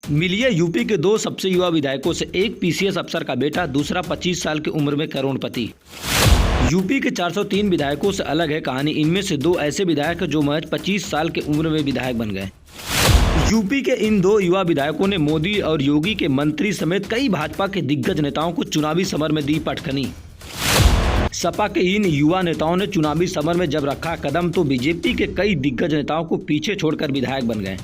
मिली है यूपी के दो सबसे युवा विधायकों से, एक पीसीएस अफसर का बेटा, दूसरा 25 साल की उम्र में करोड़पति। यूपी के 403 विधायकों से अलग है कहानी। इनमें से दो ऐसे विधायक जो महज 25 साल की उम्र में विधायक बन गए। यूपी के इन दो युवा विधायकों ने मोदी और योगी के मंत्री समेत कई भाजपा के दिग्गज नेताओं को चुनावी समर में दी पटखनी। सपा के इन युवा नेताओं ने चुनावी समर में जब रखा कदम तो बीजेपी के कई दिग्गज नेताओं को पीछे छोड़कर विधायक बन गए।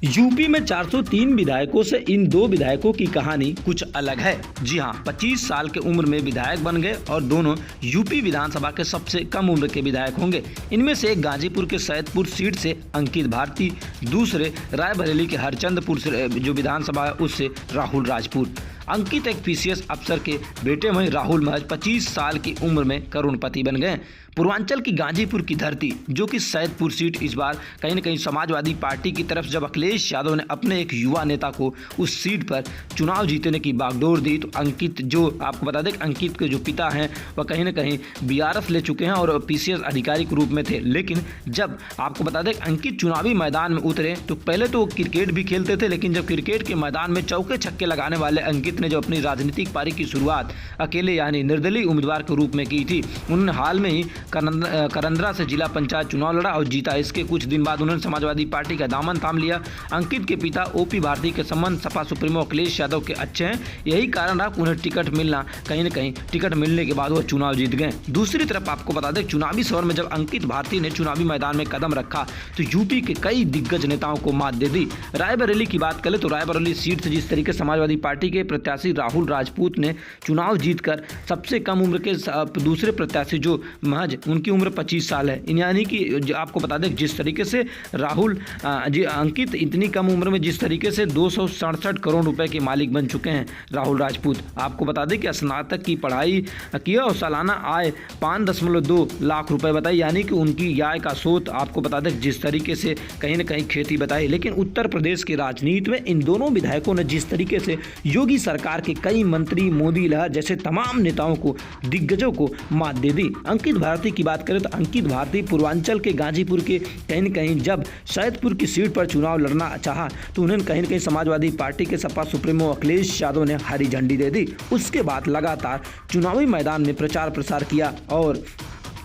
यूपी में 403 विधायकों से इन दो विधायकों की कहानी कुछ अलग है। जी हां, 25 साल की उम्र में विधायक बन गए और दोनों यूपी विधानसभा के सबसे कम उम्र के विधायक होंगे। इनमें से एक गाजीपुर के सैदपुर सीट से अंकित भारती, दूसरे रायबरेली के हरचंदपुर से जो विधानसभा है उससे राहुल राजपूत। अंकित एक पीसीएस अफसर के बेटे, वहीं राहुल महज 25 साल की उम्र में करोड़पति बन गए। पूर्वांचल की गाजीपुर की धरती जो कि सैदपुर सीट, इस बार कहीं न कहीं समाजवादी पार्टी की तरफ जब अखिलेश यादव ने अपने एक युवा नेता को उस सीट पर चुनाव जीतने की बागडोर दी तो अंकित, जो आपको बता दें अंकित के जो पिता हैं वह कहीं न कहीं बीआरएफ ले चुके हैं और पीसीएस अधिकारी के रूप में थे। लेकिन जब आपको बता दें अंकित चुनावी मैदान में उतरे तो पहले तो क्रिकेट भी खेलते थे, लेकिन जब क्रिकेट के मैदान में चौके छक्के लगाने वाले अंकित ने जो अपनी राजनीतिक पारी की शुरुआत अकेले यानी निर्दलीय उम्मीदवार के रूप में की थी, उन्होंने हाल में ही करंदरा से जिला पंचायत चुनाव लड़ा और जीता। इसके कुछ दिन बाद उन्होंने समाजवादी पार्टी का दामन थाम लिया। अंकित के पिता ओपी भारती के संबंध सपा सुप्रीमो अखिलेश यादव के अच्छे हैं, यही कारण रहा उन्हें टिकट मिलना, कहीं न कहीं टिकट मिलने के बाद वो चुनाव जीत गए। दूसरी तरफ आपको बता दें चुनावी सवर में जब अंकित भारती ने चुनावी मैदान में कदम रखा तो यूपी के कई दिग्गज नेताओं को मात दे दी। रायबरेली की बात करें तो रायबरेली सीट से जिस तरीके समाजवादी पार्टी के प्रत्याशी राहुल राजपूत ने चुनाव जीतकर सबसे कम उम्र के दूसरे प्रत्याशी जो महज उनकी उम्र 25 साल है, यानी कि आपको बता दें जिस तरीके से राहुल अंकित इतनी कम उम्र में जिस तरीके से 267 करोड़ रुपए के मालिक बन चुके हैं राहुल राजपूत। आपको बता दें कि स्नातक की पढ़ाई किया और सालाना आय 5.2 लाख रुपए बताई, यानी कि उनकी आय का स्रोत आपको बता दें जिस तरीके से कहीं न कहीं खेती बताई। लेकिन उत्तर प्रदेश की राजनीति में इन दोनों विधायकों ने जिस तरीके से योगी सरकार के कई मंत्री, मोदी लहर जैसे तमाम नेताओं को, दिग्गजों को मात दे दी। अंकित भारती की बात करें तो अंकित भारती पूर्वांचल के गाजीपुर के कहीं न कहीं जब सैदपुर की सीट पर चुनाव लड़ना चाहा तो उन्हें कहीं न कहीं समाजवादी पार्टी के सपा सुप्रीमो अखिलेश यादव ने हरी झंडी दे दी। उसके बाद लगातार चुनावी मैदान में प्रचार प्रसार किया और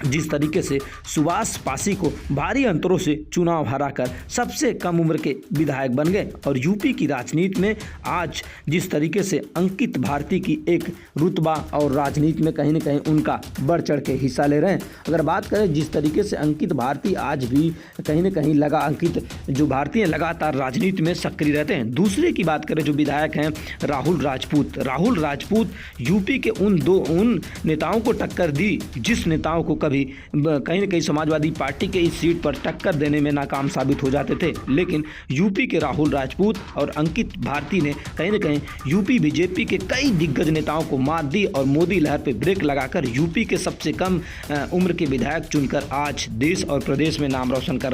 जिस तरीके से सुभाष पासी को भारी अंतरों से चुनाव हराकर सबसे कम उम्र के विधायक बन गए। और यूपी की राजनीति में आज जिस तरीके से अंकित भारती की एक रुतबा और राजनीति में कहीं न कहीं उनका बढ़ चढ़ के हिस्सा ले रहे हैं। अगर बात करें जिस तरीके से अंकित भारती आज भी कहीं न कहीं अंकित जो भारती हैं लगातार राजनीति में सक्रिय रहते हैं। दूसरे की बात करें जो विधायक हैं राहुल राजपूत यूपी के उन नेताओं को टक्कर दी जिस नेताओं को कभी कहीं न कहीं समाजवादी पार्टी के इस सीट पर टक्कर देने में नाकाम साबित हो जाते थे। लेकिन यूपी के राहुल राजपूत और अंकित भारती ने कहीं न कहीं यूपी बीजेपी के कई दिग्गज नेताओं को मात दी और मोदी लहर पर ब्रेक लगाकर यूपी के सबसे कम उम्र के विधायक चुनकर आज देश और प्रदेश में नाम रोशन कर रहे हैं।